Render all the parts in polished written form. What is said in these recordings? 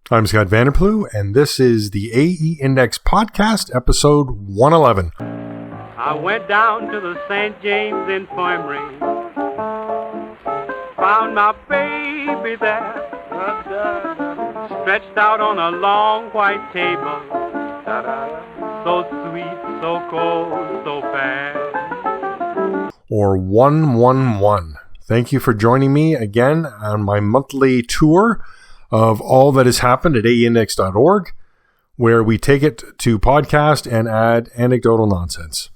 I'm Scott Vanderplu, and this is the AE Index Podcast, episode 111. I went down to the St. James Infirmary, found my baby there, stretched out on a long white table, so sweet, so cold, so fast. Or 111. Thank you for joining me again on my monthly tour of all that has happened at aeindex.org, where we take it to podcast and add anecdotal nonsense.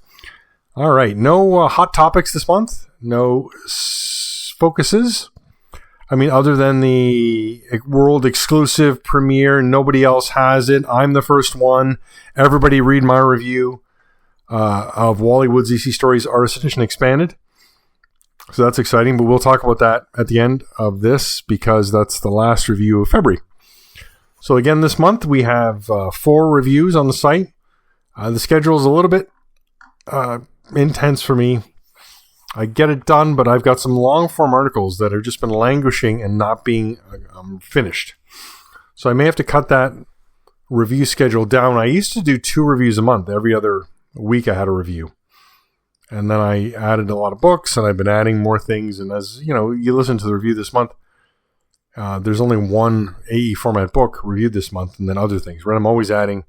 All right, no hot topics this month, no focuses. I mean, other than the world exclusive premiere, nobody else has it. I'm the first one. Everybody read my review of Wally Wood's EC Stories Artist Edition Expanded. So that's exciting, but we'll talk about that at the end of this because that's the last review of February. So again, this month we have 4 reviews on the site. The schedule is a little bit intense for me. I get it done, but I've got some long-form articles that have just been languishing and not being finished. So I may have to cut that review schedule down. I used to do 2 reviews a month. Every other week I had a review. And then I added a lot of books, and I've been adding more things. And as you know, you listen to the review this month, there's only one AE format book reviewed this month, and then other things. Right? I'm always adding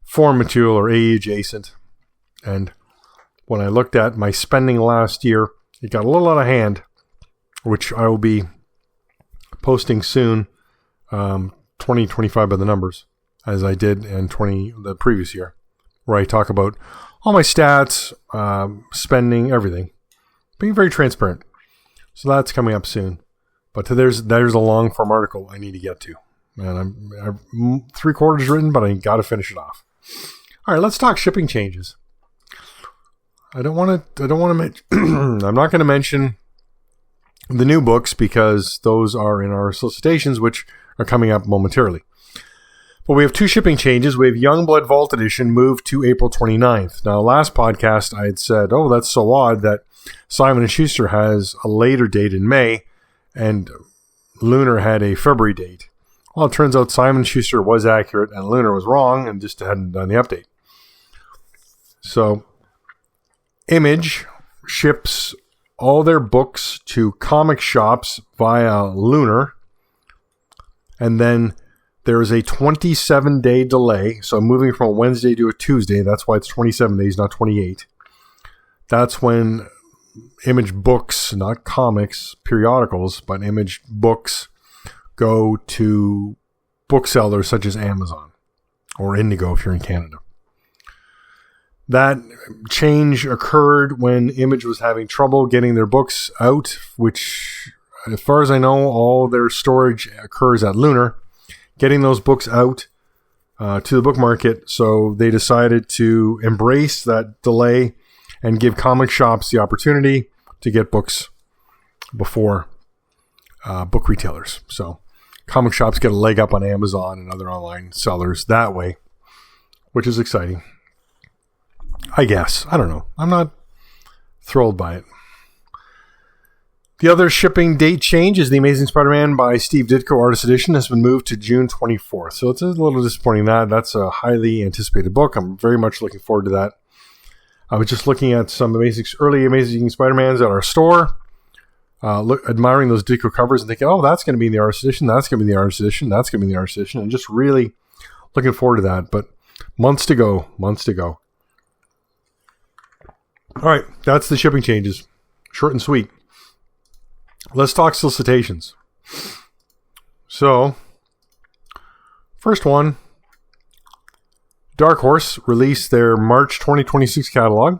foreign material or AE adjacent. And when I looked at my spending last year, it got a little out of hand, which I will be posting soon, 2025 by the numbers, as I did in the previous year, where I talk about all my stats, spending, everything. Being very transparent. So that's coming up soon. But there's a long form article I need to get to. And I'm 3/4 written, but I got to finish it off. All right, let's talk shipping changes. I'm not going to mention the new books because those are in our solicitations, which are coming up momentarily. But we have 2 shipping changes. We have Youngblood Vault Edition moved to April 29th. Now, last podcast I had said, oh, that's so odd that Simon & Schuster has a later date in May and Lunar had a February date. Well, it turns out Simon & Schuster was accurate and Lunar was wrong and just hadn't done the update. So, Image ships all their books to comic shops via Lunar, and then there is a 27-day delay, so moving from a Wednesday to a Tuesday, that's why it's 27 days, not 28. That's when Image books, not comics, periodicals, but Image books go to booksellers such as Amazon or Indigo if you're in Canada. That change occurred when Image was having trouble getting their books out, which, as far as I know, all their storage occurs at Lunar. Getting those books out to the book market, so they decided to embrace that delay and give comic shops the opportunity to get books before book retailers. So comic shops get a leg up on Amazon and other online sellers that way, which is exciting. I guess. I don't know. I'm not thrilled by it. The other shipping date change is The Amazing Spider-Man by Steve Ditko Artist Edition has been moved to June 24th. So it's a little disappointing that's a highly anticipated book. I'm very much looking forward to that. I was just looking at some early Amazing Spider-Mans at our store, admiring those Ditko covers and thinking, oh, that's going to be in the Artist Edition, that's going to be in the Artist Edition, that's going to be in the Artist Edition, and just really looking forward to that. But months to go. All right, that's the shipping changes. Short and sweet. Let's talk solicitations. So, first one, Dark Horse released their March 2026 catalog.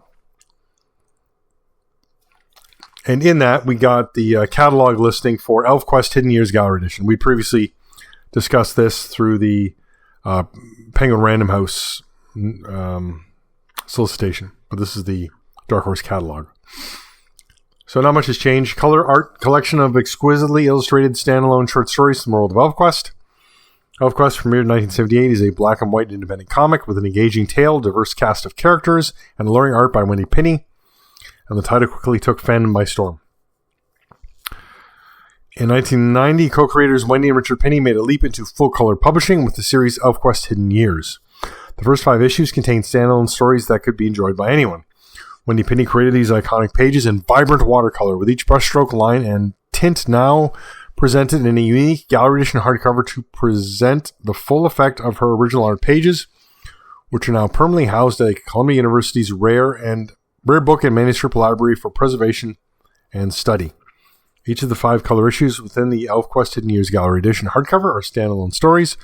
And in that, we got the catalog listing for ElfQuest Hidden Years Gallery Edition. We previously discussed this through the Penguin Random House solicitation. But this is the Dark Horse catalog. So not much has changed. Color art collection of exquisitely illustrated standalone short stories from the world of ElfQuest. ElfQuest, premiered in 1978, is a black and white independent comic with an engaging tale, diverse cast of characters, and alluring art by Wendy Pinney. And the title quickly took fandom by storm. In 1990, co-creators Wendy and Richard Penny made a leap into full-color publishing with the series ElfQuest Hidden Years. The first 5 issues contained standalone stories that could be enjoyed by anyone. Wendy Penny created these iconic pages in vibrant watercolor, with each brushstroke, line, and tint now presented in a unique gallery edition hardcover to present the full effect of her original art pages, which are now permanently housed at Columbia University's rare book and manuscript library for preservation and study. Each of the 5 color issues within the ElfQuest Hidden Years Gallery Edition hardcover are standalone stories,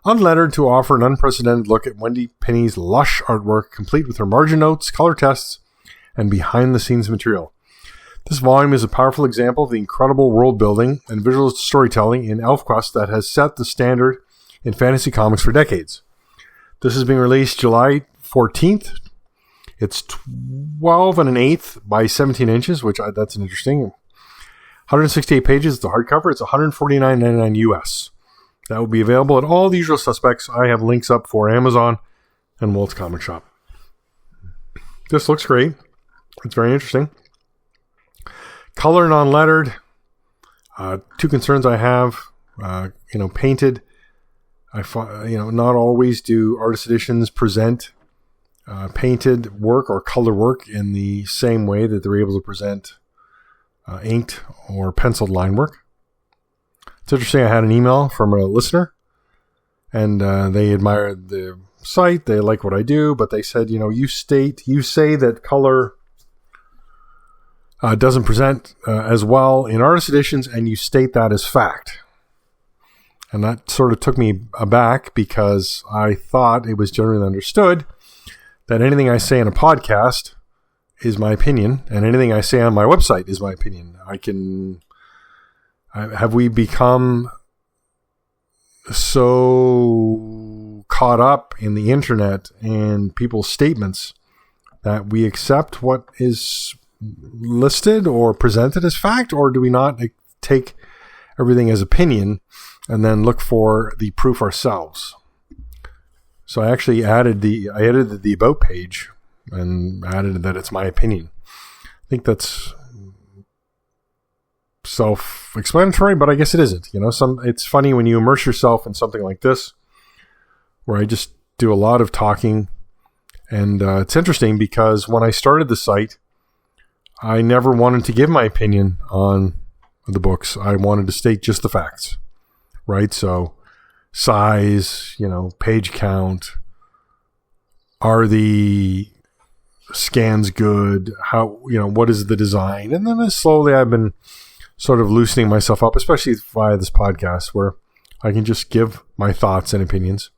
unlettered, to offer an unprecedented look at Wendy Penny's lush artwork, complete with her margin notes, color tests, and behind-the-scenes material. This volume is a powerful example of the incredible world building and visual storytelling in ElfQuest that has set the standard in fantasy comics for decades. This is being released July 14th. It's 12 1/8 by 17 inches, that's an interesting. 168 pages. It's a hardcover. It's $149.99 US. That will be available at all the usual suspects. I have links up for Amazon and Walt's Comic Shop. This looks great. It's very interesting. Color non-lettered. 2 concerns I have. Painted. Not always do artist editions present painted work or color work in the same way that they're able to present inked or penciled line work. It's interesting. I had an email from a listener, and they admired the site. They like what I do, but they said, you say that color doesn't present as well in artist editions, and you state that as fact. And that sort of took me aback, because I thought it was generally understood that anything I say in a podcast is my opinion, and anything I say on my website is my opinion. Have we become so caught up in the internet and people's statements that we accept what is listed or presented as fact, or do we not take everything as opinion and then look for the proof ourselves? So I actually edited the About page and added that it's my opinion. I think that's self-explanatory, but I guess it isn't. It's funny when you immerse yourself in something like this, where I just do a lot of talking, and it's interesting because when I started the site, I never wanted to give my opinion on the books. I wanted to state just the facts, right? So size, page count, are the scans good? How, what is the design? And then slowly I've been sort of loosening myself up, especially via this podcast, where I can just give my thoughts and opinions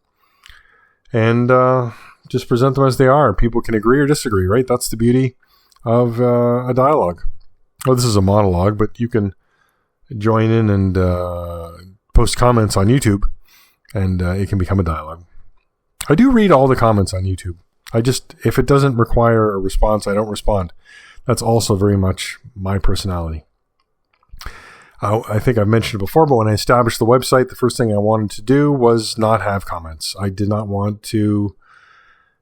and just present them as they are. People can agree or disagree, right? That's the beauty of a dialogue. Well, this is a monologue, but you can join in and post comments on YouTube, and it can become a dialogue. I do read all the comments on YouTube. If it doesn't require a response, I don't respond. That's also very much my personality. I think I've mentioned it before, but when I established the website, the first thing I wanted to do was not have comments. I did not want to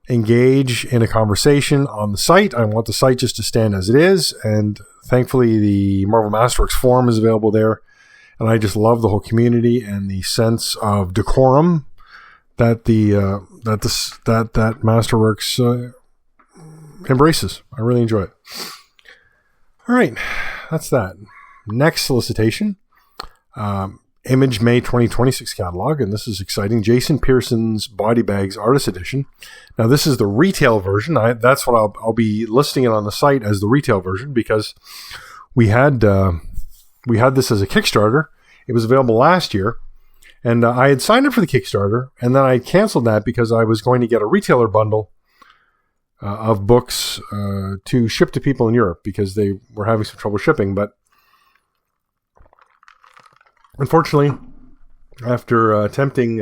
engage in a conversation on the site. I want the site just to stand as it is, and thankfully the Marvel Masterworks forum is available there, and I just love the whole community and the sense of decorum that that Masterworks embraces. I really enjoy it. All right, that's that. Next solicitation, Image May 2026 catalog, and this is exciting. Jason Pearson's Body Bags Artist Edition. Now, this is the retail version. That's what I'll be listing it on the site as the retail version, because we had this as a Kickstarter. It was available last year, and I had signed up for the Kickstarter, and then I canceled that because I was going to get a retailer bundle of books to ship to people in Europe, because they were having some trouble shipping. But unfortunately, after attempting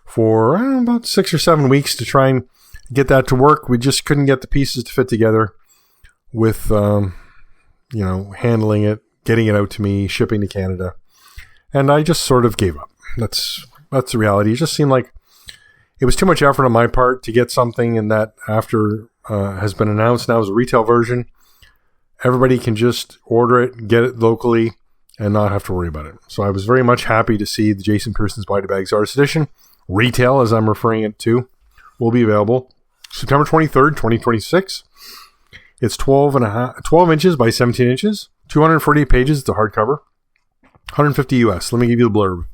for about 6 or 7 weeks to try and get that to work, we just couldn't get the pieces to fit together with, handling it, getting it out to me, shipping to Canada. And I just sort of gave up. That's the reality. It just seemed like it was too much effort on my part to get something, and that after has been announced now as a retail version, everybody can just order it, get it locally, and not have to worry about it. So I was very much happy to see the Jason Pearson's Body Bags Artist Edition, retail as I'm referring it to, will be available September 23rd, 2026. It's 12 inches by 17 inches, 240 pages. It's a hardcover, 150 US. Let me give you the blurb.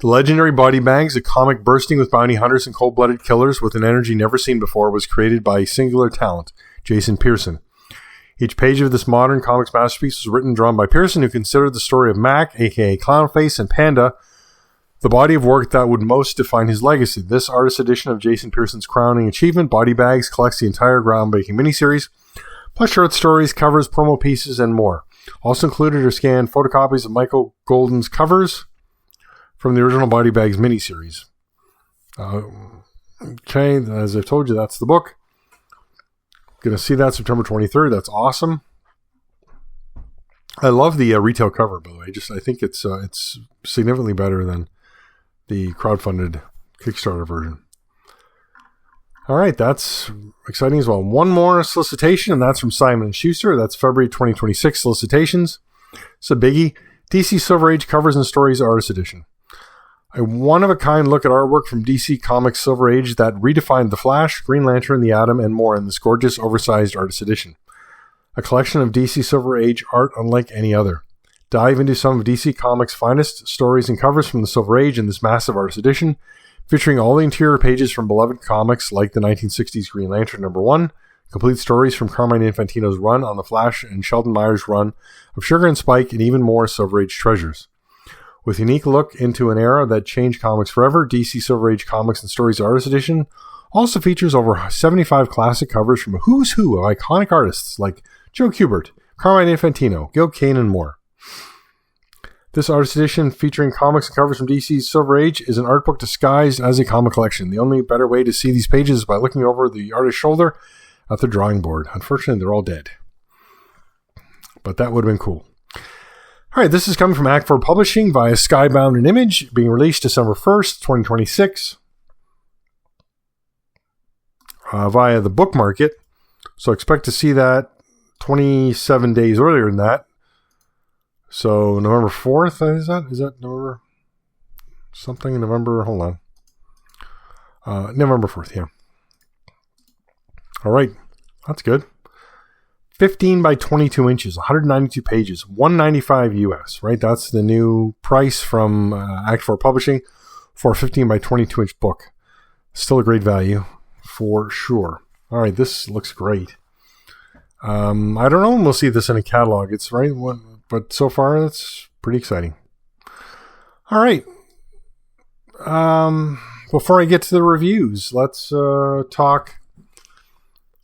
The legendary Body Bags, a comic bursting with bounty hunters and cold-blooded killers with an energy never seen before, was created by singular talent, Jason Pearson. Each page of this modern comics masterpiece was written and drawn by Pearson, who considered the story of Mac, aka Clownface, and Panda the body of work that would most define his legacy. This artist edition of Jason Pearson's crowning achievement, Body Bags, collects the entire groundbreaking miniseries, plus short stories, covers, promo pieces, and more. Also included are scanned photocopies of Michael Golden's covers from the original Body Bags miniseries. Okay, as I've told you, that's the book. Going to see that September 23rd. That's awesome. I love the retail cover, by the way. I think it's significantly better than the crowdfunded Kickstarter version. All right, that's exciting as well. One more solicitation, and that's from Simon & Schuster. That's February 2026 solicitations. It's a biggie. DC Silver Age Covers and Stories Artist Edition. A one-of-a-kind look at artwork from DC Comics Silver Age that redefined The Flash, Green Lantern, The Atom, and more in this gorgeous, oversized artist edition. A collection of DC Silver Age art unlike any other. Dive into some of DC Comics' finest stories and covers from the Silver Age in this massive artist edition, featuring all the interior pages from beloved comics like the 1960s Green Lantern #1, complete stories from Carmine Infantino's run on The Flash and Sheldon Meyer's run of Sugar and Spike, and even more Silver Age treasures. With a unique look into an era that changed comics forever, DC Silver Age Comics and Stories Artist Edition also features over 75 classic covers from a who's who of iconic artists like Joe Kubert, Carmine Infantino, Gil Kane, and more. This artist edition, featuring comics and covers from DC's Silver Age, is an art book disguised as a comic collection. The only better way to see these pages is by looking over the artist's shoulder at the drawing board. Unfortunately, they're all dead. But that would have been cool. All right, this is coming from Act 4 Publishing via Skybound and Image, being released December 1st, 2026, via the book market. So expect to see that 27 days earlier than that. So November 4th, is that November? Something in November, hold on. November 4th, yeah. All right, that's good. 15 by 22 inches, 192 pages, $195 US, right? That's the new price from Act 4 Publishing for a 15 by 22 inch book. Still a great value for sure. All right, this looks great. I don't know when we'll see this in a catalog. It's right, but so far it's pretty exciting. All right. Before I get to the reviews, let's talk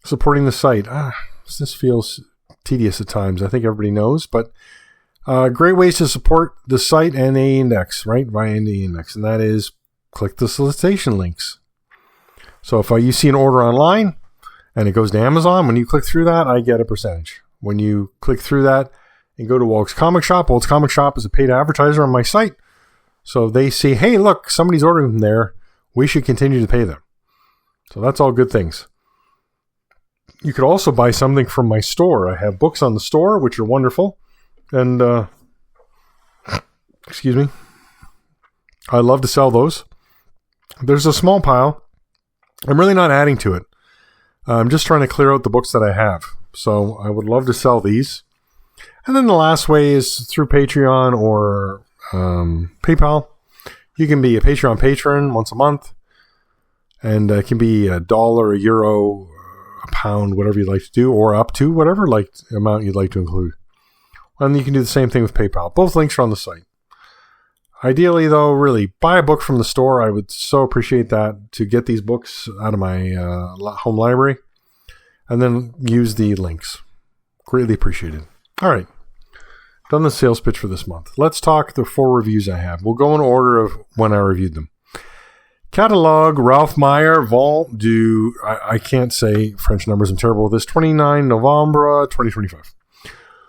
supporting the site. This feels tedious at times. I think everybody knows, but great ways to support the site and AE Index, right? Via AE Index, and that is click the solicitation links. So if you see an order online and it goes to Amazon, when you click through that, I get a percentage. When you click through that and go to Walt's Comic Shop, Walt's Comic Shop is a paid advertiser on my site. So they see, hey, look, somebody's ordering from there. We should continue to pay them. So that's all good things. You could also buy something from my store. I have books on the store, which are wonderful. And, excuse me, I love to sell those. There's a small pile. I'm really not adding to it. I'm just trying to clear out the books that I have. So I would love to sell these. And then the last way is through Patreon or PayPal. You can be a Patreon patron once a month. And it can be $1, €1, £1, whatever you'd like to do, or up to whatever amount you'd like to include. And you can do the same thing with PayPal. Both links are on the site. Ideally, though, really, buy a book from the store. I would so appreciate that, to get these books out of my home library. And then use the links. Greatly appreciated. All right. Done the sales pitch for this month. Let's talk the 4 reviews I have. We'll go in order of when I reviewed them. Catalog, Ralph Meyer, Vent du, I can't say French numbers, I'm terrible with this, 29 November 2025.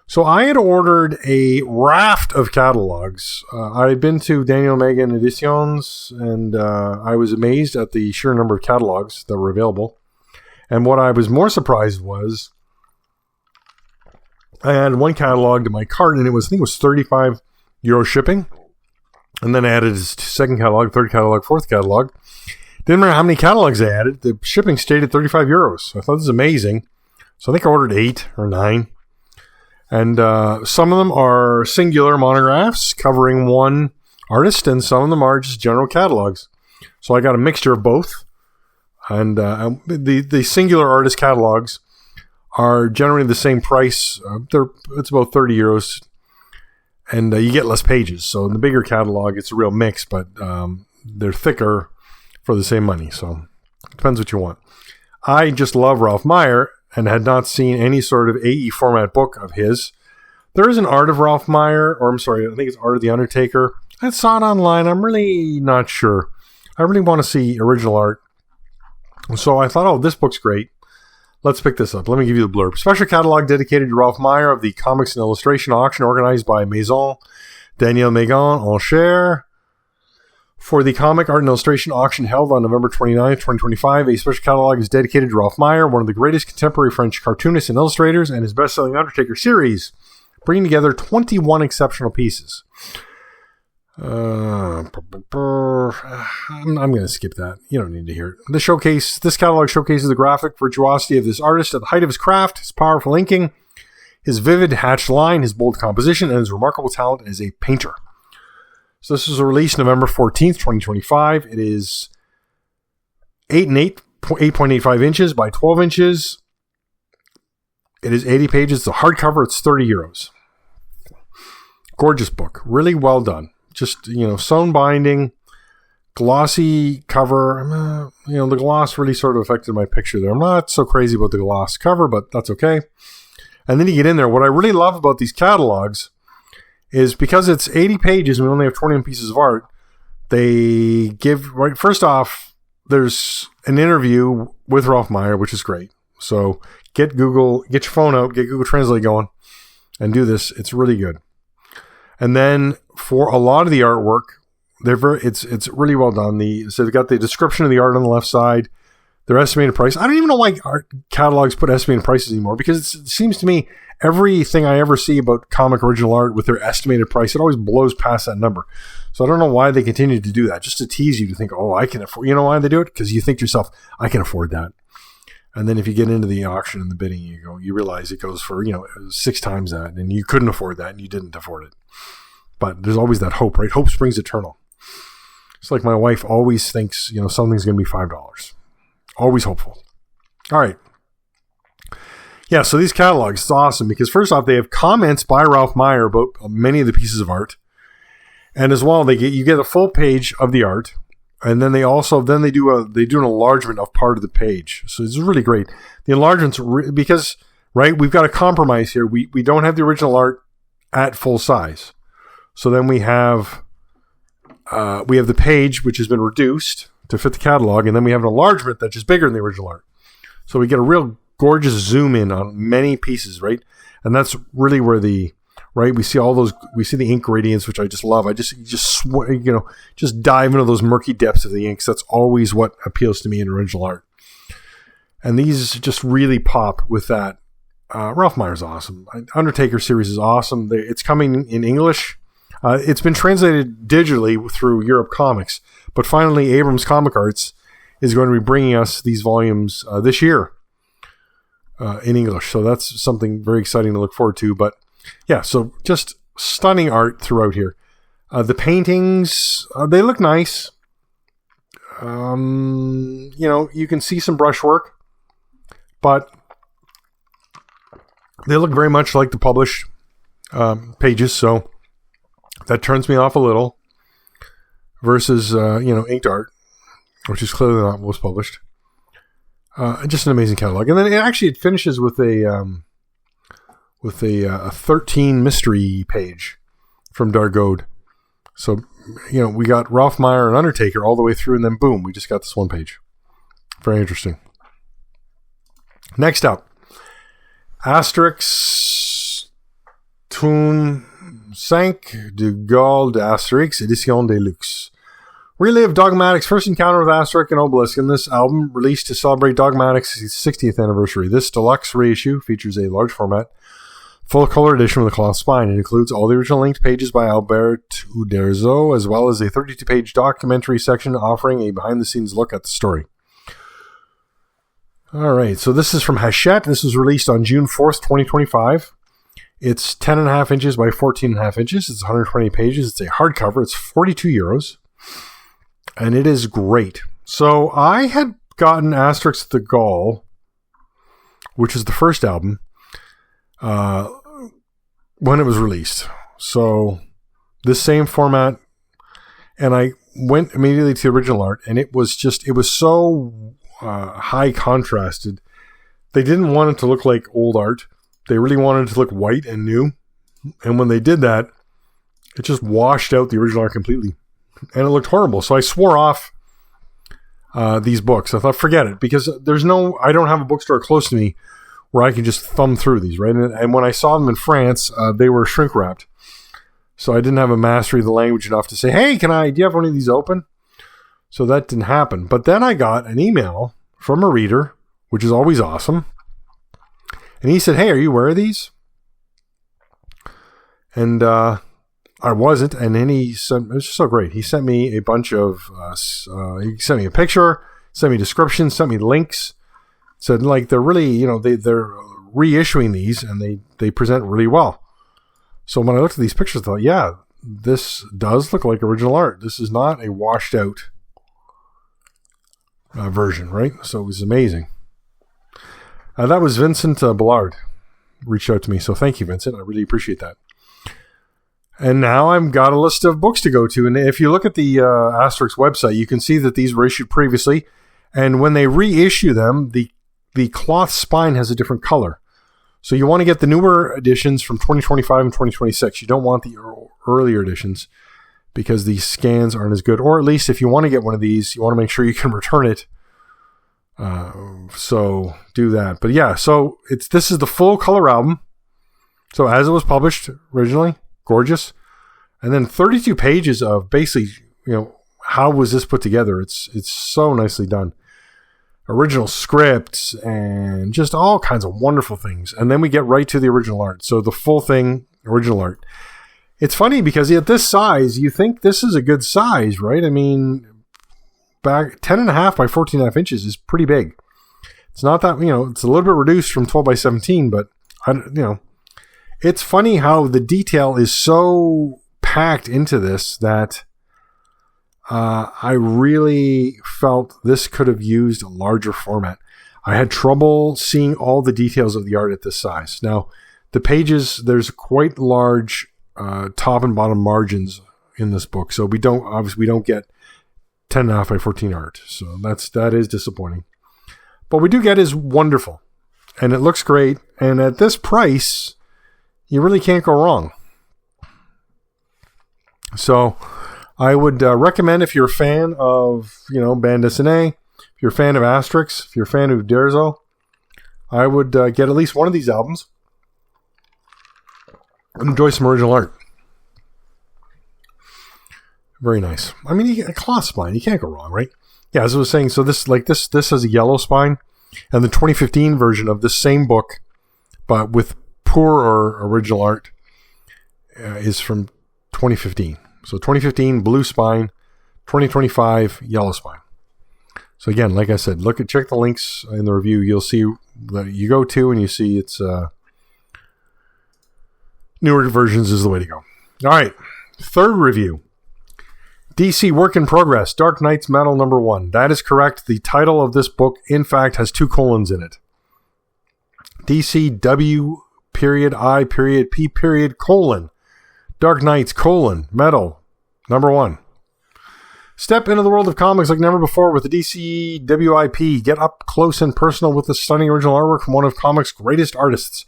So I had ordered a raft of catalogs. I had been to Daniel Megan Editions, and I was amazed at the sheer number of catalogs that were available. And what I was more surprised was I had one catalog to my cart, and I think it was $35 euro shipping. And then I added his second catalog, third catalog, fourth catalog. Didn't matter how many catalogs I added. The shipping stayed at 35 euros. I thought this was amazing. So I think I ordered 8 or 9. And some of them are singular monographs covering one artist, and some of them are just general catalogs. So I got a mixture of both. And the singular artist catalogs are generally the same price. It's about 30 euros. And you get less pages. So in the bigger catalog, it's a real mix, but they're thicker for the same money. So it depends what you want. I just love Ralph Meyer and had not seen any sort of AE format book of his. There is an Art of Ralph Meyer, or I'm sorry, I think it's Art of the Undertaker. I saw it online. I'm really not sure. I really want to see original art. So I thought, oh, this book's great. Let's pick this up. Let me give you the blurb. Special catalog dedicated to Ralph Meyer of the Comics and Illustration auction organized by Maison Daniel Megan Enchères. For the comic art and illustration auction held on November 29, 2025, a special catalog is dedicated to Ralph Meyer, one of the greatest contemporary French cartoonists and illustrators, and his best-selling Undertaker series, bringing together 21 exceptional pieces. I'm going to skip that. You don't need to hear it. This catalog showcases the graphic virtuosity of this artist at the height of his craft, his powerful inking, his vivid hatched line, his bold composition, and his remarkable talent as a painter. So this was released November 14th, 2025. It is 8.85 inches by 12 inches. It is 80 pages. It's a hardcover. It's 30 euros. Gorgeous book. Really well done. Just, sewn binding, glossy cover. The gloss really sort of affected my picture there. I'm not so crazy about the gloss cover, but that's okay. And then you get in there. What I really love about these catalogs is because it's 80 pages and we only have 21 pieces of art, they give, right, first off, there's an interview with Ralph Meyer, which is great. So get your phone out, get Google Translate going, and do this. It's really good. And then for a lot of the artwork, it's really well done. So they've got the description of the art on the left side, their estimated price. I don't even know why art catalogs put estimated prices anymore, because it seems to me everything I ever see about comic original art with their estimated price, it always blows past that number. So I don't know why they continue to do that, just to tease you to think, oh, I can afford. You know why they do it? Because you think to yourself, I can afford that. And then if you get into the auction and the bidding, you realize it goes for 6 times that, and you couldn't afford that, and you didn't afford it. But there's always that hope, right? Hope springs eternal. It's like my wife always thinks, something's going to be $5. Always hopeful. All right. Yeah, so these catalogs, it's awesome because first off, they have comments by Ralph Meyer about many of the pieces of art. And as well, you get a full page of the art. And then they do an enlargement of part of the page. So it's really great. The enlargements, because, right, we've got a compromise here. We don't have the original art at full size. So then we have the page, which has been reduced to fit the catalog, and then we have an enlargement that's just bigger than the original art. So we get a real gorgeous zoom in on many pieces, right? And that's really where we see the ink gradients, which I just love. I just dive into those murky depths of the inks. That's always what appeals to me in original art. And these just really pop with that. Ralph Meyer's awesome. Undertaker series is awesome. It's coming in English. It's been translated digitally through Europe Comics, but finally Abrams Comic Arts is going to be bringing us these volumes this year in English. So that's something very exciting to look forward to. But yeah, so just stunning art throughout here. The paintings, they look nice. You can see some brushwork, but they look very much like the published pages. So that turns me off a little versus, inked art, which is clearly not what was published. Just an amazing catalog. And then it finishes with a 13 mystery page from Dargaud. So, we got Ralph Meyer and Undertaker all the way through, and then boom, we just got this one page. Very interesting. Next up, Asterix Tome 5 de Gaulle d'Asterix, Edition Deluxe. Relive Dogmatic's first encounter with Asterix and Obelix in this album, released to celebrate Dogmatic's 60th anniversary. This deluxe reissue features a large format full color edition with a cloth spine. It includes all the original linked pages by Albert Uderzo, as well as a 32-page documentary section offering a behind-the-scenes look at the story. All right, so this is from Hachette. This was released on June 4th, 2025. It's 10.5 inches by 14.5 inches. It's 120 pages. It's a hardcover. It's 42 euros. And it is great. So I had gotten Asterix the Gaul, which is the first album, when it was released. So this same format, and I went immediately to the original art, and it was so high contrasted. They didn't want it to look like old art. They really wanted it to look white and new. And when they did that, it just washed out the original art completely. And it looked horrible. So I swore off these books. I thought, forget it, because I don't have a bookstore close to me where I can just thumb through these, right? And when I saw them in France, they were shrink wrapped. So I didn't have a mastery of the language enough to say, hey, do you have one of these open? So that didn't happen. But then I got an email from a reader, which is always awesome. And he said, hey, are you aware of these? And I wasn't. And then it was just so great. He sent me a bunch of, he sent me a picture, sent me descriptions, sent me links. Said, like, they're really, they're reissuing these, and they present really well. So when I looked at these pictures, I thought, yeah, this does look like original art. This is not a washed out version, right? So it was amazing. That was Vincent Ballard reached out to me. So thank you, Vincent. I really appreciate that. And now I've got a list of books to go to. And if you look at the Asterix website, you can see that these were issued previously. And when they reissue them, the cloth spine has a different color. So you want to get the newer editions from 2025 and 2026. You don't want the earlier editions because the scans aren't as good. Or at least if you want to get one of these, you want to make sure you can return it. So do that. But yeah, so this is the full color album. So as it was published originally, gorgeous. And then 32 pages of basically, how was this put together? It's so nicely done. Original scripts and just all kinds of wonderful things. And then we get right to the original art. So the full thing, original art. It's funny because at this size, you think this is a good size, right? I mean, back 10.5 by 14.5 inches is pretty big. It's not that, it's a little bit reduced from 12 by 17, but it's funny how the detail is so packed into this that I really felt this could have used a larger format. I had trouble seeing all the details of the art at this size. Now, the pages, there's quite large top and bottom margins in this book, so we don't get 10.5 by 14 art. So that is disappointing. But what we do get is wonderful, and it looks great. And at this price, you really can't go wrong. So I would recommend, if you're a fan of, bande dessinée, if you're a fan of Asterix, if you're a fan of Uderzo, I would get at least one of these albums and enjoy some original art. Very nice. I mean, a cloth spine, you can't go wrong, right? Yeah, as I was saying, so this has a yellow spine, and the 2015 version of this same book, but with poorer original art, is from 2015. So 2015 blue spine, 2025 yellow spine. So again, like I said, check the links in the review. You'll see that you go to, and you see it's newer versions is the way to go. All right, third review. DC Work in Progress, Dark Knight's Metal #1. That is correct. The title of this book, in fact, has 2 colons in it. DC W.I.P. : Dark Knights : Metal #1. Step into the world of comics like never before with the DC WIP. Get up close and personal with the stunning original artwork from one of comics' greatest artists,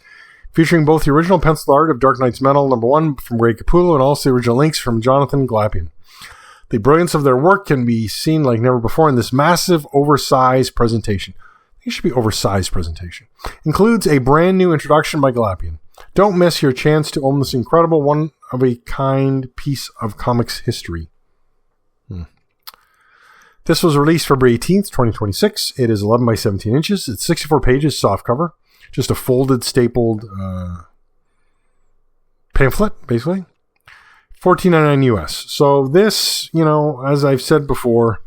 featuring both the original pencil art of Dark Knight's Metal #1 from Greg Capullo and also the original inks from Jonathan Glapion. The brilliance of their work can be seen like never before in this massive, oversized presentation. I think it should be oversized presentation. Includes a brand new introduction by Glapion. Don't miss your chance to own this incredible one-of-a-kind piece of comics history. This was released February 18th, 2026. It is 11 by 17 inches. It's 64 pages, soft cover. Just a folded, stapled pamphlet, basically. $14.99 US. So this, as I've said before,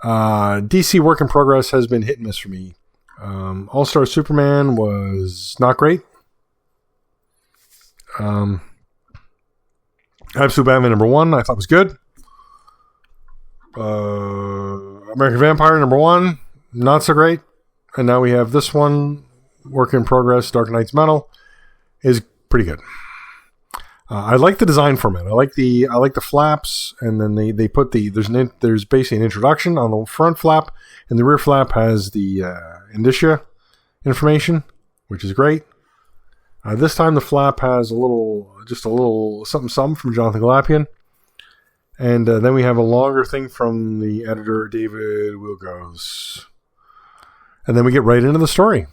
DC work in progress has been hit and miss for me. All-Star Superman was not great. Absolute Batman #1 I thought was good. American Vampire #1, not so great. And now we have this one, work in progress, Dark Knight's Metal, is pretty good. I like the design format. I like the flaps, and then they put there's basically an introduction on the front flap, and the rear flap has the indicia information, which is great. This time the flap has just a little something from Jonathan Galapian, and then we have a longer thing from the editor David Wilgos, and then we get right into the story,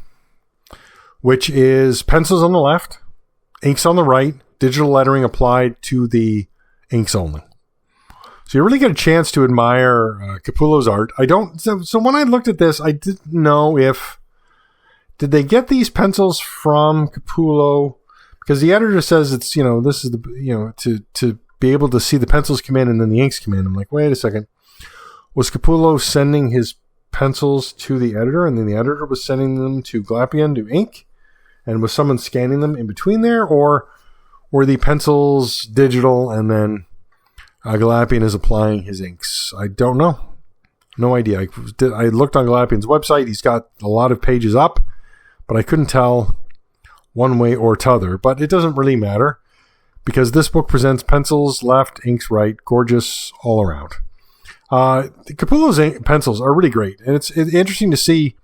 which is pencils on the left, inks on the right. Digital lettering applied to the inks only. So you really get a chance to admire Capullo's art. So when I looked at this, I didn't know did they get these pencils from Capullo? Because the editor says it's, this is to be able to see the pencils come in and then the inks come in. I'm like, wait a second. Was Capullo sending his pencils to the editor and then the editor was sending them to Galapian to ink? And was someone scanning them in between there? Or were the pencils digital and then Galapian is applying his inks? I don't know. No idea. I looked on Galapian's website. He's got a lot of pages up, but I couldn't tell one way or t'other. But it doesn't really matter because this book presents pencils left, inks right, gorgeous all around. Capullo's pencils are really great. And it's interesting to see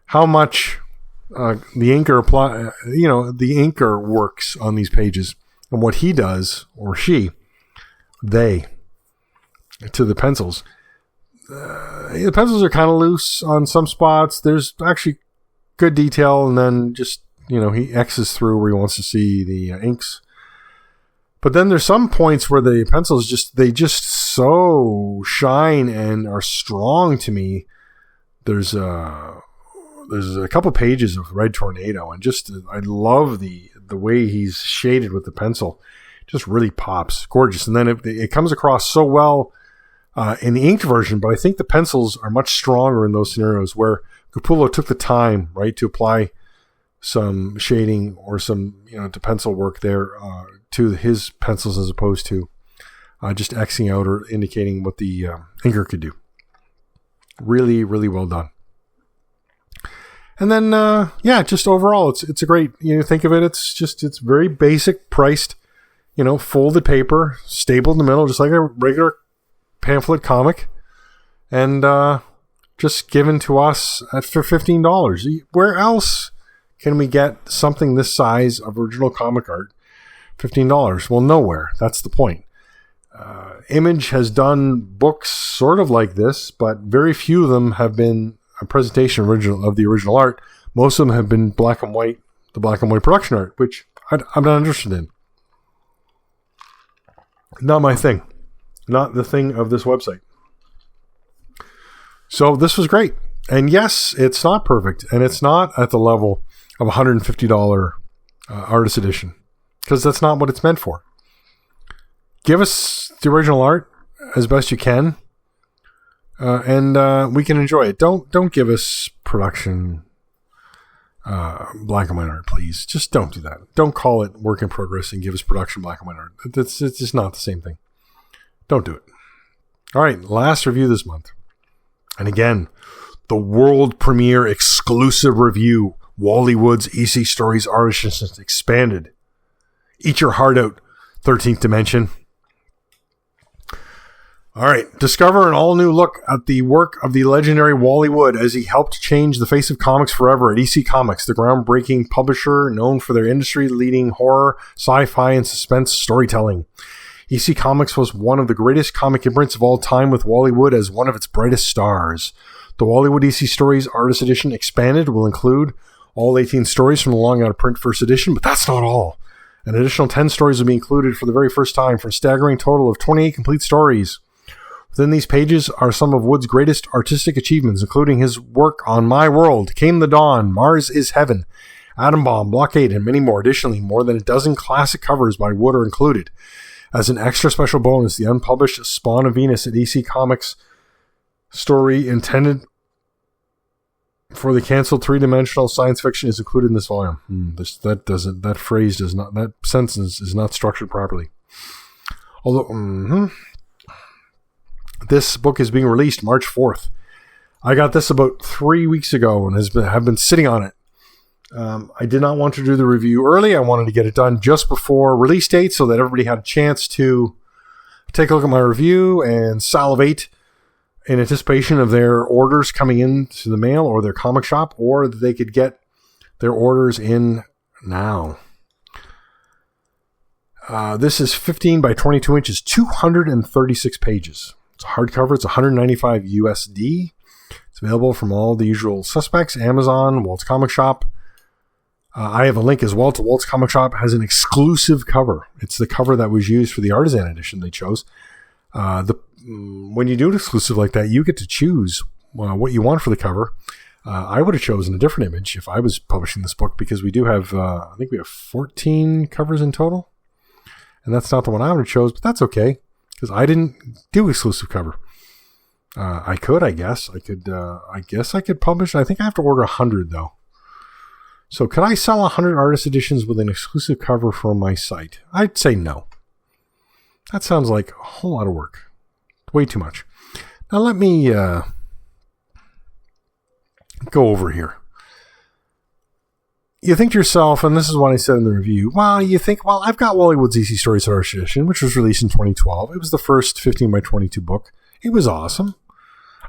how much the inker works on these pages and what he does, or she, they, to the pencils. The pencils are kind of loose on some spots. There's actually good detail, and then just, he X's through where he wants to see the inks. But then there's some points where the pencils just so shine and are strong to me. There's a couple pages of Red Tornado, and I love the way he's shaded with the pencil. It just really pops, gorgeous. And then it comes across so well in the inked version, but I think the pencils are much stronger in those scenarios where Capullo took the time, right, to apply some shading or some to pencil work there to his pencils as opposed to just Xing out or indicating what the inker could do. Really, really well done. And then, just overall, it's a great, think of it, it's very basic priced, folded paper, stapled in the middle, just like a regular pamphlet comic, and just given to us for $15. Where else can we get something this size of original comic art? $15. Well, nowhere. That's the point. Image has done books sort of like this, but very few of them have been a presentation of the original art. Most of them have been black and white, the black and white production art, which I'm not interested in. Not my thing. Not the thing of this website. So this was great. And yes, it's not perfect. And it's not at the level of $150 artist edition. Because that's not what it's meant for. Give us the original art as best you can. And we can enjoy it. Don't give us production black and white art, please. Just don't do that. Don't call it work in progress and give us production black and white art. It's just not the same thing. Don't do it. All right, last review this month. And again, the world premiere exclusive review, Wally Wood's EC Stories Artist Edition Expanded. Eat your heart out, 13th Dimension. All right, discover an all-new look at the work of the legendary Wally Wood as he helped change the face of comics forever at EC Comics, the groundbreaking publisher known for their industry-leading horror, sci-fi, and suspense storytelling. EC Comics was one of the greatest comic imprints of all time, with Wally Wood as one of its brightest stars. The Wally Wood EC Stories Artist Edition Expanded will include all 18 stories from the long-out-of-print first edition, but that's not all. An additional 10 stories will be included for the very first time for a staggering total of 28 complete stories. Within these pages are some of Wood's greatest artistic achievements, including his work on My World, Came the Dawn, Mars is Heaven, Atom Bomb, Blockade, and many more. Additionally, more than a dozen classic covers by Wood are included. As an extra special bonus, the unpublished Spawn of Venus at EC Comics story intended for the canceled three-dimensional science fiction is included in this volume. That sentence is not structured properly. Although, this book is being released March 4th. I got this about 3 weeks ago and have been sitting on it. I did not want to do the review early. I wanted to get it done just before release date so that everybody had a chance to take a look at my review and salivate in anticipation of their orders coming into the mail or their comic shop, or they could get their orders in now. This is 15 by 22 inches, 236 pages. It's a hardcover. It's $195 USD. It's available from all the usual suspects: Amazon, Walt's Comic Shop. I have a link as well to Walt's Comic Shop. Has an exclusive cover. It's the cover that was used for the Artisan edition they chose. When you do an exclusive like that, you get to choose what you want for the cover. I would have chosen a different image if I was publishing this book, because we do have, I think we have 14 covers in total. And that's not the one I would have chose, but that's okay, because I didn't do exclusive cover. I guess I could publish. I think I have to order 100 though. So could I sell 100 artist editions with an exclusive cover from my site? I'd say no. That sounds like a whole lot of work. Way too much. Now let me go over here. You think to yourself, and this is what I said in the review, I've got Wally Wood's EC Stories Artist Edition, which was released in 2012. It was the first 15 by 22 book. It was awesome.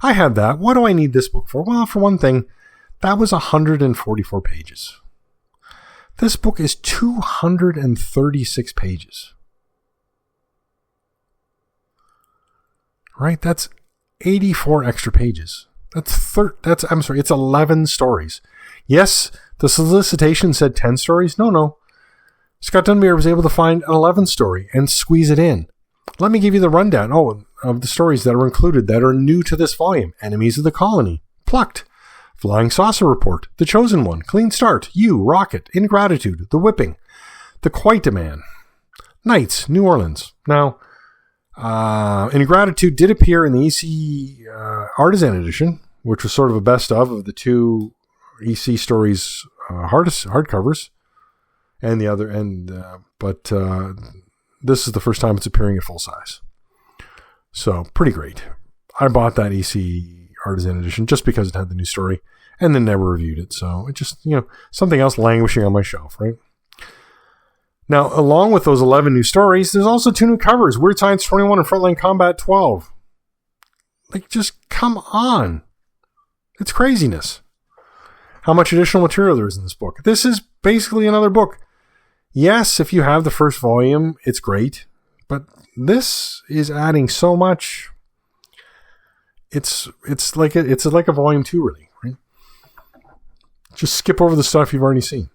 I had that. What do I need this book for? Well, for one thing, that was 144 pages. This book is 236 pages. Right? That's 84 extra pages. It's 11 stories. Yes, the solicitation said 10 stories. No. Scott Dunbier was able to find an 11 story and squeeze it in. Let me give you the rundown of the stories that are included that are new to this volume. Enemies of the Colony, Plucked, Flying Saucer Report, The Chosen One, Clean Start, You, Rocket, Ingratitude, The Whipping, The Quite-a-Man, Knights, New Orleans. Now, Ingratitude did appear in the EC Artisan Edition, which was sort of a best of the two EC Stories hardcovers, and the other, but this is the first time it's appearing at full size. So pretty great. I bought that EC Artisan Edition just because it had the new story, and then never reviewed it. So it just, something else languishing on my shelf, right? Now, along with those 11 new stories, there's also 2 new covers, Weird Science 21 and Frontline Combat 12. Just come on. It's craziness. How much additional material there is in this book. This is basically another book. Yes, if you have the first volume, it's great. But this is adding so much. It's like a volume 2, really. Right? Just skip over the stuff you've already seen.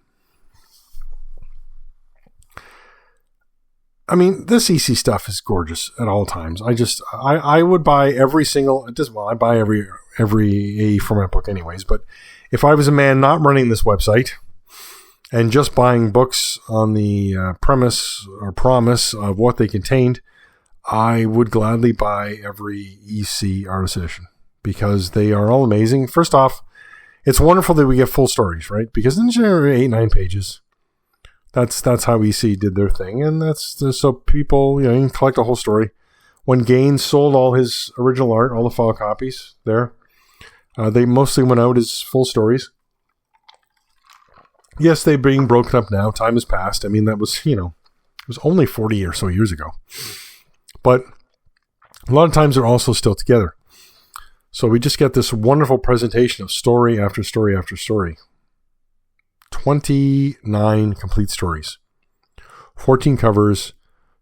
I mean, this EC stuff is gorgeous at all times. I would buy every single. I buy every AE format book anyways. But if I was a man not running this website and just buying books on the premise or promise of what they contained, I would gladly buy every EC Artist Edition because they are all amazing. First off, it's wonderful that we get full stories, right? Because then they're 8-9 pages. That's how EC did their thing, and that's so people, you can collect a whole story. When Gaines sold all his original art, all the file copies there, they mostly went out as full stories. Yes, they're being broken up now. Time has passed. I mean, that was, it was only 40 or so years ago. But a lot of times they're also still together. So we just get this wonderful presentation of story after story after story. 29 complete stories, 14 covers,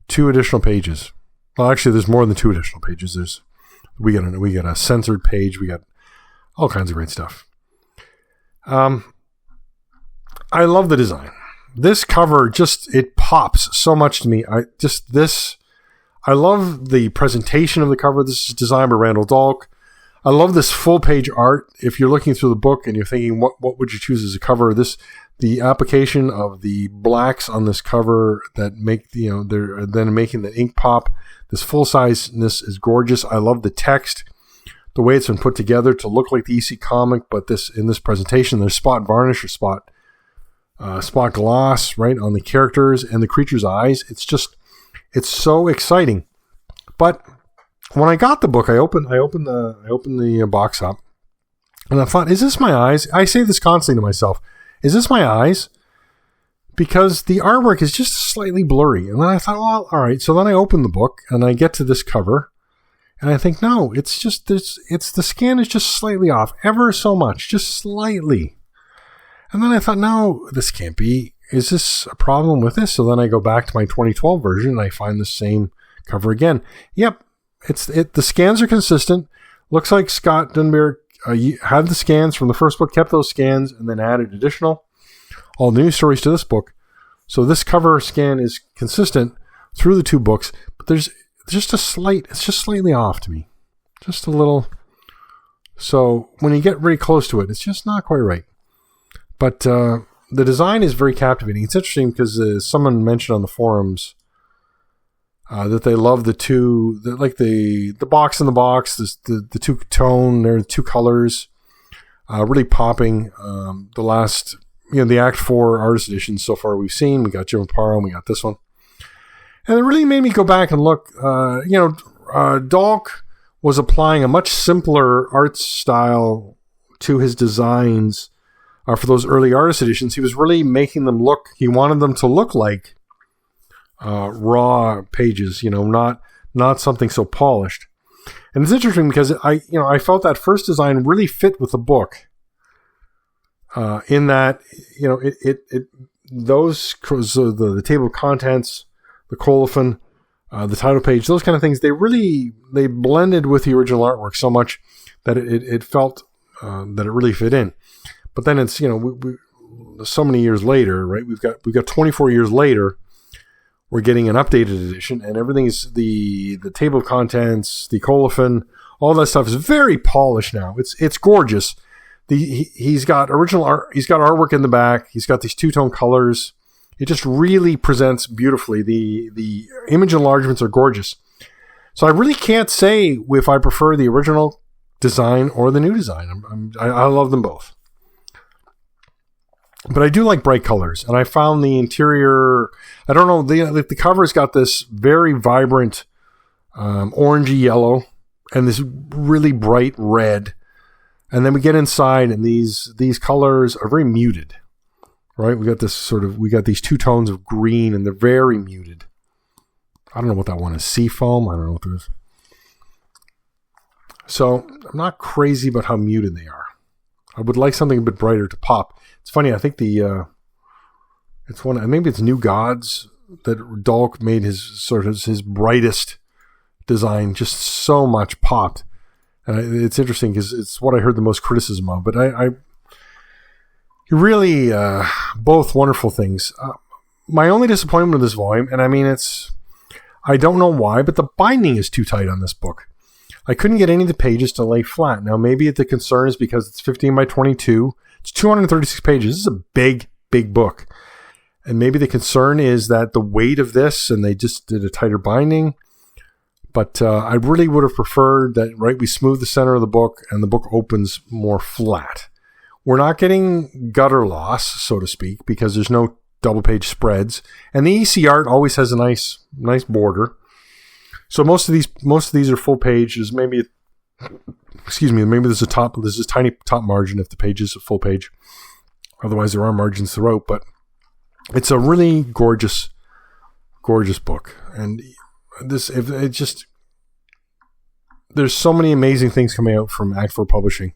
2 additional pages. Well, actually, there's more than 2 additional pages. We got a censored page. We got all kinds of great stuff. I love the design. This cover it pops so much to me. I love the presentation of the cover. This is designed by Randall Dahlk. I love this full page art. If you're looking through the book and you're thinking, what would you choose as a cover? The application of the blacks on this cover that make, they're then making the ink pop. This full sizeness is gorgeous. I love the text, the way it's been put together to look like the EC comic, but in this presentation, there's spot varnish or spot gloss right on the characters and the creature's eyes. It's so exciting. But when I got the book, I opened the box up, and I thought, is this my eyes? I say this constantly to myself. Is this my eyes? Because the artwork is just slightly blurry. And then I thought, well, all right. So then I open the book and I get to this cover, and I think, no, it's just this. The scan is just slightly off, ever so much, just slightly. And then I thought, no, this can't be. Is this a problem with this? So then I go back to my 2012 version and I find the same cover again. Yep. The scans are consistent. Looks like Scott Dunbier had the scans from the first book, kept those scans, and then added additional all the new stories to this book. So this cover scan is consistent through the two books, but it's just slightly off to me. Just a little. So when you get very close to it, it's just not quite right. But the design is very captivating. It's interesting because someone mentioned on the forums that they love the box in the box, the two tone, there are two colors, really popping. The last, the Act 4 artist edition so far we've seen, we got Jim Aparo and we got this one. And it really made me go back and look, Dahlk was applying a much simpler art style to his designs for those early artist editions. He was really making them he wanted them to look like raw pages, not something so polished. And it's interesting because I felt that first design really fit with the book. In that, the table of contents, the colophon, the title page, those kind of things, they blended with the original artwork so much that it felt that it really fit in. But then it's, so many years later, right? We've got 24 years later, we're getting an updated edition, and everything's the table of contents, the colophon, all that stuff is very polished now. It's gorgeous. He's got original art. He's got artwork in the back. He's got these two-tone colors. It just really presents beautifully. The image enlargements are gorgeous. So I really can't say if I prefer the original design or the new design. I love them both. But I do like bright colors, and I found the interior, I don't know, the cover's got this very vibrant orangey yellow and this really bright red. And then we get inside, and these colors are very muted, right? We got these two tones of green, and they're very muted. I don't know what that one is. Seafoam? I don't know what it is. So I'm not crazy about how muted they are. I would like something a bit brighter to pop. It's funny. I think maybe it's New Gods that Dahlk made his brightest design, just so much popped. And it's interesting because it's what I heard the most criticism of. But I really both wonderful things. My only disappointment with this volume, and I don't know why, but the binding is too tight on this book. I couldn't get any of the pages to lay flat. Now, maybe the concern is because it's 15 by 22. It's 236 pages. This is a big, big book. And maybe the concern is that the weight of this, and they just did a tighter binding. But I really would have preferred that, right, we smooth the center of the book and the book opens more flat. We're not getting gutter loss, so to speak, because there's no double page spreads. And the EC art always has a nice border. So most of these are full pages. Maybe there's a tiny top margin if the page is a full page. Otherwise, there are margins throughout. But it's a really gorgeous, gorgeous book. And there's so many amazing things coming out from Act 4 Publishing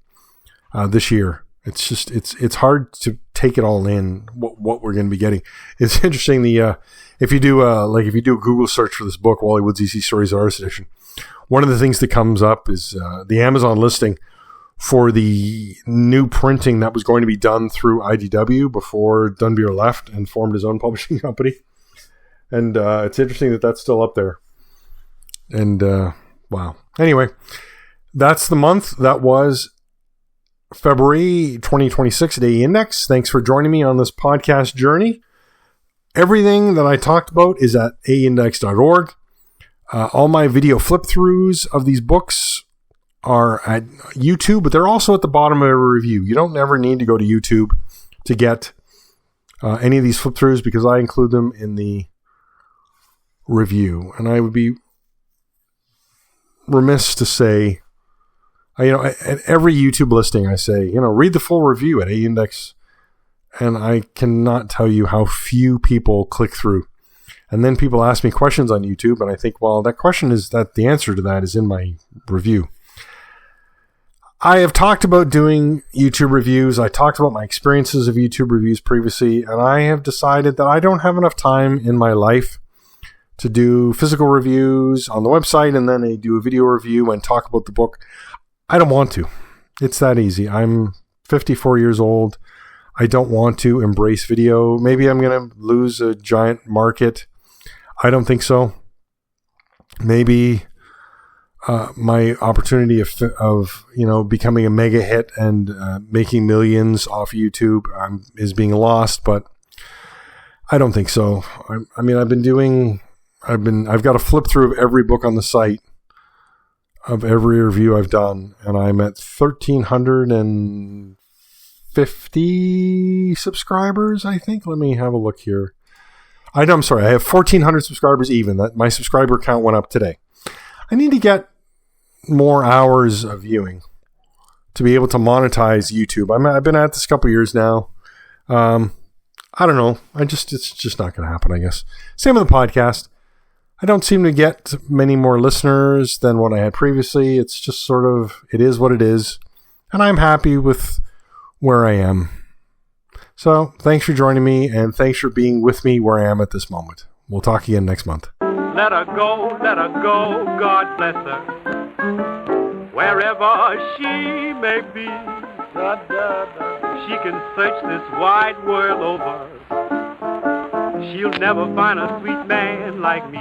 this year. It's hard to take it all in what we're going to be getting. It's interesting. If you do a Google search for this book, Wally Wood's EC Stories Artist Edition, one of the things that comes up is the Amazon listing for the new printing that was going to be done through IDW before Dunbier left and formed his own publishing company. And it's interesting that that's still up there. And wow. Anyway, that's the month. That was February 2026 at AE Index. Thanks for joining me on this podcast journey. Everything that I talked about is at aeindex.org. All my video flip-throughs of these books are at YouTube, but they're also at the bottom of every review. You don't ever need to go to YouTube to get any of these flip-throughs because I include them in the review. And I would be remiss to say, at every YouTube listing I say, read the full review at AE Index. And I cannot tell you how few people click through. And then people ask me questions on YouTube, and I think, well, that question is that the answer to that is in my review. I have talked about doing YouTube reviews. I talked about my experiences of YouTube reviews previously, and I have decided that I don't have enough time in my life to do physical reviews on the website and then I do a video review and talk about the book. I don't want to. It's that easy. I'm 54 years old. I don't want to embrace video. Maybe I'm going to lose a giant market. I don't think so. Maybe my opportunity of becoming a mega hit and making millions off YouTube is being lost, but I don't think so. I've got a flip through of every book on the site of every review I've done, and I'm at 1,350 subscribers, I think. Let me have a look here. I'm sorry, I have 1,400 subscribers even. My subscriber count went up today. I need to get more hours of viewing to be able to monetize YouTube. I've been at this a couple years now. I don't know. It's just not going to happen, I guess. Same with the podcast. I don't seem to get many more listeners than what I had previously. It's just sort of, it is what it is. And I'm happy with where I am. So thanks for joining me, and thanks for being with me where I am at this moment. We'll talk again next month. Let her go, God bless her. Wherever she may be, she can search this wide world over. She'll never find a sweet man like me.